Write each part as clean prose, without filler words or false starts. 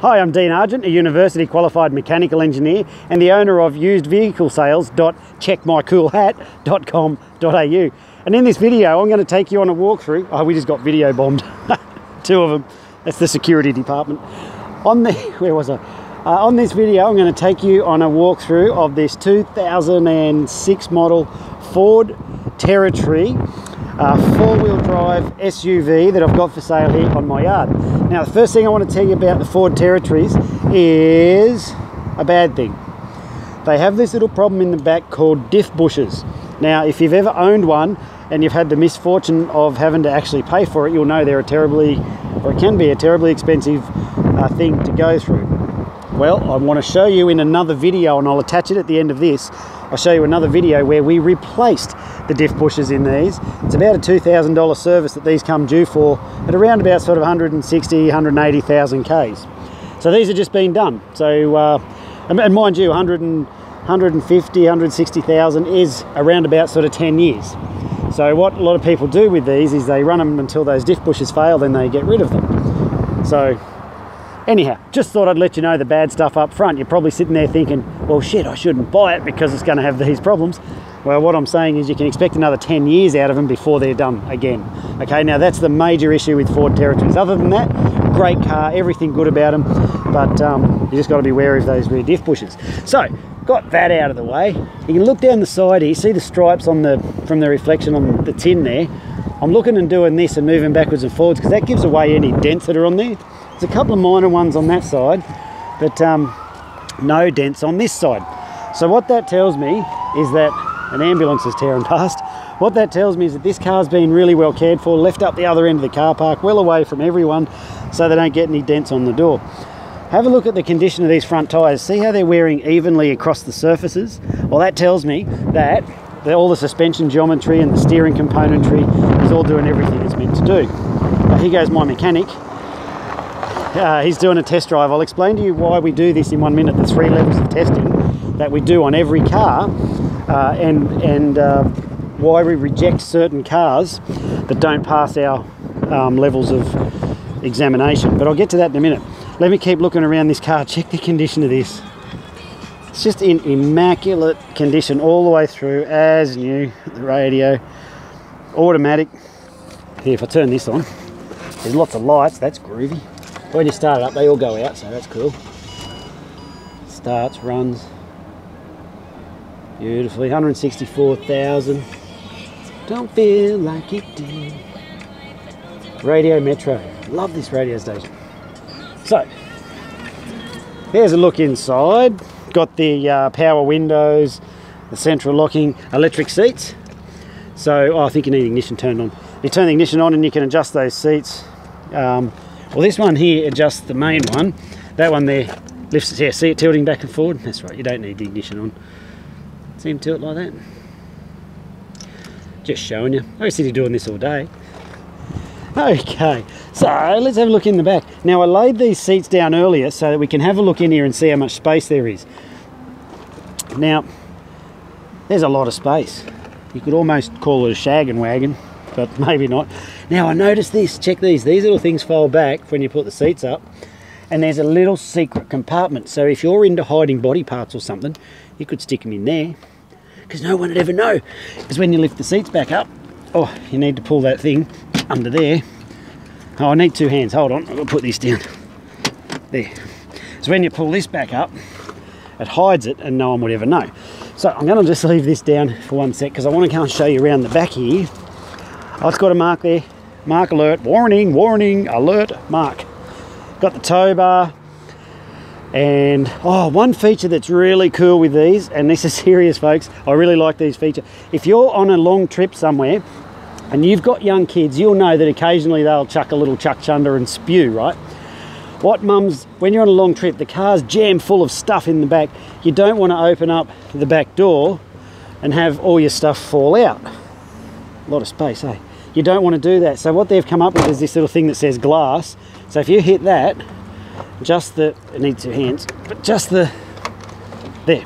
Hi, I'm Dean Argent, a university qualified mechanical engineer and the owner of usedvehiclesales.checkmycoolhat.com.au. And in this video, I'm going to take you on a walkthrough. Oh, we just got video bombed. Two of them. That's the security department. On this video, I'm going to take you on a walkthrough of this 2006 model Ford Territory four-wheel drive SUV that I've got for sale here on my yard. Now, the first thing I want to tell you about the Ford Territories is a bad thing. They have this little problem in the back called diff bushes. Now, if you've ever owned one and you've had the misfortune of having to actually pay for it, you'll know they're it can be a terribly expensive thing to go through. Well, I want to show you in another video, and I'll attach it at the end of this. I'll show you another video where we replaced the diff bushes in these. It's about a $2,000 service that these come due for at around about sort of 160, 180,000 Ks. So these are just been done. So, and mind you, 150, 160,000 is around about sort of 10 years. So what a lot of people do with these is they run them until those diff bushes fail, then they get rid of them. So anyhow, just thought I'd let you know the bad stuff up front. You're probably sitting there thinking, well, shit, I shouldn't buy it because it's going to have these problems. Well, what I'm saying is you can expect another 10 years out of them before they're done again. Okay, now that's the major issue with Ford Territories. Other than that, great car, everything good about them, but you just got to be wary of those rear diff bushes. So, got that out of the way. You can look down the side here, see the stripes on from the reflection on the tin there. I'm looking and doing this and moving backwards and forwards because that gives away any dents that are on there. There's a couple of minor ones on that side, but no dents on this side. So what that tells me is that an ambulance is tearing past. What that tells me is that this car's been really well cared for, left up the other end of the car park, well away from everyone, so they don't get any dents on the door. Have a look at the condition of these front tyres. See how they're wearing evenly across the surfaces? Well, that tells me that all the suspension geometry and the steering componentry is all doing everything it's meant to do. Now, here goes my mechanic. He's doing a test drive. I'll explain to you why we do this in 1 minute, the 3 levels of testing that we do on every car, and why we reject certain cars that don't pass our levels of examination. But I'll get to that in a minute. Let me keep looking around this car. Check the condition of this. It's just in immaculate condition all the way through, as new. The radio, automatic. Here, if I turn this on, there's lots of lights. That's groovy. When you start it up, they all go out, so that's cool. Starts, runs beautifully. 164,000. Don't feel like it did. Radio Metro. Love this radio station. So, there's a look inside. Got the power windows, the central locking, electric seats. So, I think you need the ignition turned on. You turn the ignition on and you can adjust those seats. Well, this one here adjusts the main one. That one there lifts it. Yeah, see it tilting back and forward? That's right, you don't need the ignition on. See him tilt like that? Just showing you. I used to be doing this all day. Okay, so let's have a look in the back. Now, I laid these seats down earlier so that we can have a look in here and see how much space there is. Now, there's a lot of space. You could almost call it a shaggin' wagon, but maybe not. Now, I noticed this. Check these. These little things fold back when you put the seats up, and there's a little secret compartment. So if you're into hiding body parts or something, you could stick them in there, because no one would ever know. Because when you lift the seats back up, oh, you need to pull that thing under there. Oh, I need 2 hands. Hold on. I'll put this down. There. So when you pull this back up, it hides it, and no one would ever know. So I'm going to just leave this down for 1 sec, because I want to go and show you around the back here. Oh, it's got a mark there. Mark alert. Warning, warning, alert, mark. Got the tow bar. And, oh, one feature that's really cool with these, and this is serious, folks, I really like these features. If you're on a long trip somewhere and you've got young kids, you'll know that occasionally they'll chuck a little chuck chunder and spew, right? What mums, when you're on a long trip, the car's jammed full of stuff in the back. You don't want to open up the back door and have all your stuff fall out. A lot of space, eh? You don't want to do that. So what they've come up with is this little thing that says glass. So if you hit that, just the, it needs 2 hands, but just the, there,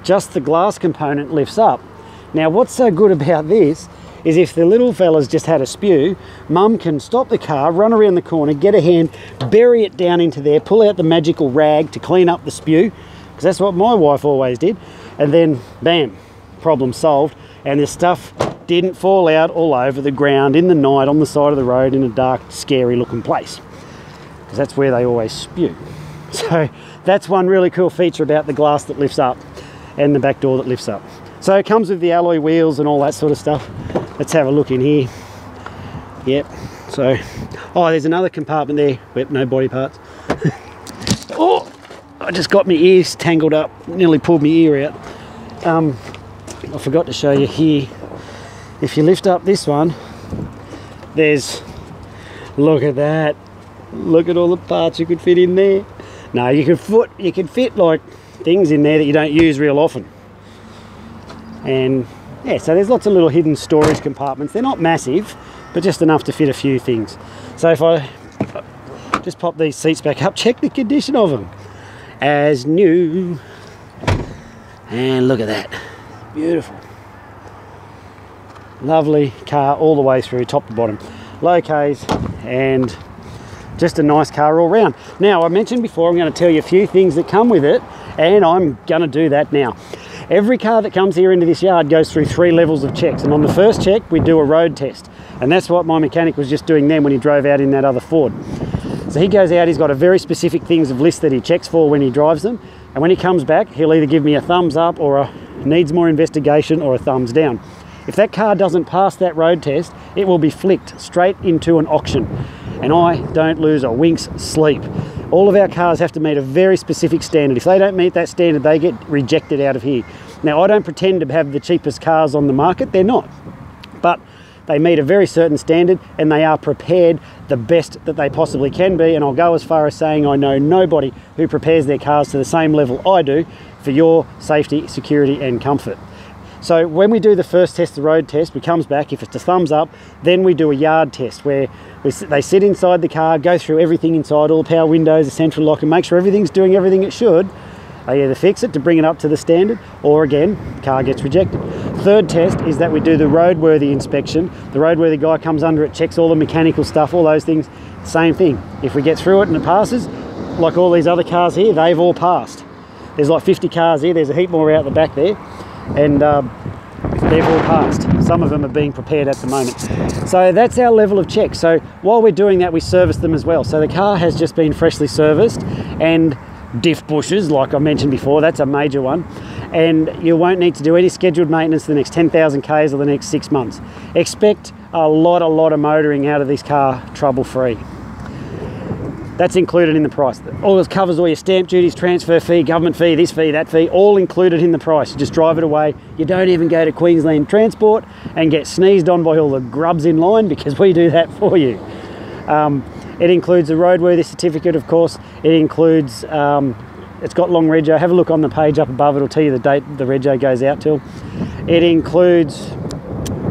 just the glass component lifts up. Now, what's so good about this is if the little fella's just had a spew, mum can stop the car, run around the corner, get a hand, bury it down into there, pull out the magical rag to clean up the spew, because that's what my wife always did, and then bam, problem solved. And this stuff didn't fall out all over the ground in the night on the side of the road in a dark, scary looking place, because that's where they always spew. So that's one really cool feature about the glass that lifts up and the back door that lifts up. So it comes with the alloy wheels and all that sort of stuff. Let's have a look in here. Yep. So, oh, there's another compartment there. Yep, no body parts. Oh, I just got my ears tangled up. Nearly pulled my ear out. I forgot to show you here. If you lift up this one, there's, look at that. Look at all the parts you could fit in there. No, you can fit like things in there that you don't use real often. And yeah, so there's lots of little hidden storage compartments. They're not massive, but just enough to fit a few things. So if I just pop these seats back up, check the condition of them. As new. And look at that. Beautiful. Lovely car all the way through, top to bottom. Low Ks, and just a nice car all round. Now, I mentioned before, I'm going to tell you a few things that come with it, and I'm going to do that now. Every car that comes here into this yard goes through 3 levels of checks, and on the first check we do a road test, and that's what my mechanic was just doing then when he drove out in that other Ford. So he goes out, he's got a very specific things of list that he checks for when he drives them, and when he comes back he'll either give me a thumbs up or a needs more investigation or a thumbs down. If that car doesn't pass that road test, it will be flicked straight into an auction, and I don't lose a wink's sleep. All of our cars have to meet a very specific standard. If they don't meet that standard, they get rejected out of here. Now, I don't pretend to have the cheapest cars on the market, they're not. But they meet a very certain standard, and they are prepared the best that they possibly can be. And I'll go as far as saying I know nobody who prepares their cars to the same level I do for your safety, security and comfort. So when we do the first test, the road test, we comes back, if it's a thumbs up, then we do a yard test where they sit inside the car, go through everything inside, all the power windows, the central lock, and make sure everything's doing everything it should. They either fix it to bring it up to the standard, or again, the car gets rejected. Third test is that we do the roadworthy inspection. The roadworthy guy comes under it, checks all the mechanical stuff, all those things. Same thing. If we get through it and it passes, like all these other cars here, they've all passed. There's like 50 cars here, there's a heap more out the back there, and they've all passed. Some of them are being prepared at the moment. So that's our level of check. So while we're doing that, we service them as well. So the car has just been freshly serviced, and diff bushes, like I mentioned before, that's a major one. And you won't need to do any scheduled maintenance the next 10,000 Ks or the next 6 months. Expect a lot of motoring out of this car trouble-free. That's included in the price. All this covers all your stamp duties, transfer fee, government fee, this fee, that fee, all included in the price. You just drive it away. You don't even go to Queensland Transport and get sneezed on by all the grubs in line, because we do that for you. It includes a Roadworthy Certificate, of course. It includes, it's got long rego. Have a look on the page up above. It'll tell you the date the rego goes out till. It includes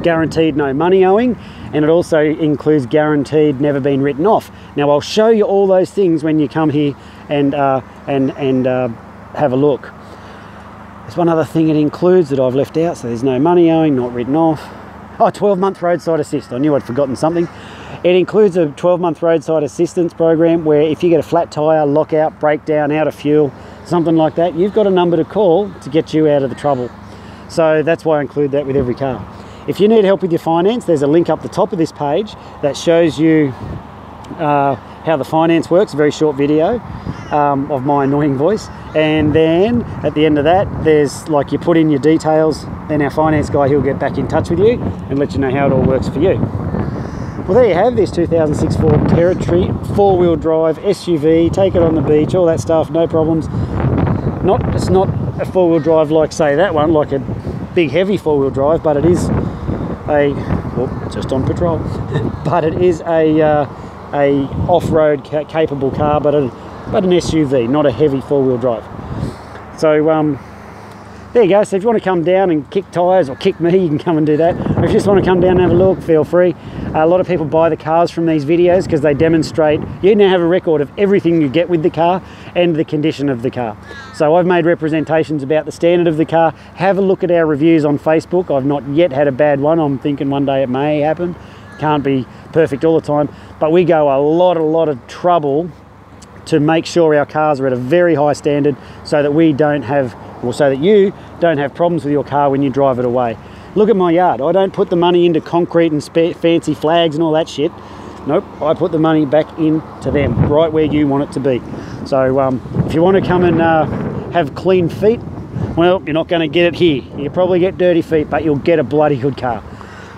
guaranteed no money owing, and it also includes guaranteed never been written off. Now, I'll show you all those things when you come here and have a look. There's one other thing it includes that I've left out. So there's no money owing, not written off. Oh, 12-month roadside assist. I knew I'd forgotten something. It includes a 12-month roadside assistance program where if you get a flat tyre, lockout, breakdown, out of fuel, something like that, you've got a number to call to get you out of the trouble. So that's why I include that with every car. If you need help with your finance, there's a link up the top of this page that shows you how the finance works, a very short video of my annoying voice. And then at the end of that, there's like you put in your details, then our finance guy, he'll get back in touch with you and let you know how it all works for you. Well, there you have this 2006 Ford Territory, 4-wheel drive, SUV, take it on the beach, all that stuff, no problems. It's not a 4-wheel drive like, say, that one, like a big heavy 4-wheel drive, but it is just on patrol. But it is a off-road capable car, but an SUV, not a heavy 4-wheel drive. So there you go. So if you want to come down and kick tyres or kick me, you can come and do that. Or if you just want to come down and have a look, feel free. A lot of people buy the cars from these videos because they demonstrate, you now have a record of everything you get with the car and the condition of the car. So I've made representations about the standard of the car. Have a look at our reviews on Facebook. I've not yet had a bad one. I'm thinking one day it may happen. Can't be perfect all the time, but we go a lot of trouble to make sure our cars are at a very high standard so that we don't have, or so that you don't have problems with your car when you drive it away. Look at my yard. I don't put the money into concrete and fancy flags and all that shit. Nope, I put the money back into them, right where you want it to be. So if you want to come and have clean feet, well, you're not going to get it here. You'll probably get dirty feet, but you'll get a bloody good car.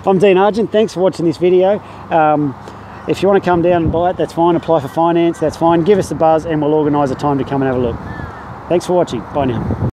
I'm Dean Argent, thanks for watching this video. If you want to come down and buy it, that's fine. Apply for finance, that's fine. Give us a buzz and we'll organise a time to come and have a look. Thanks for watching. Bye now.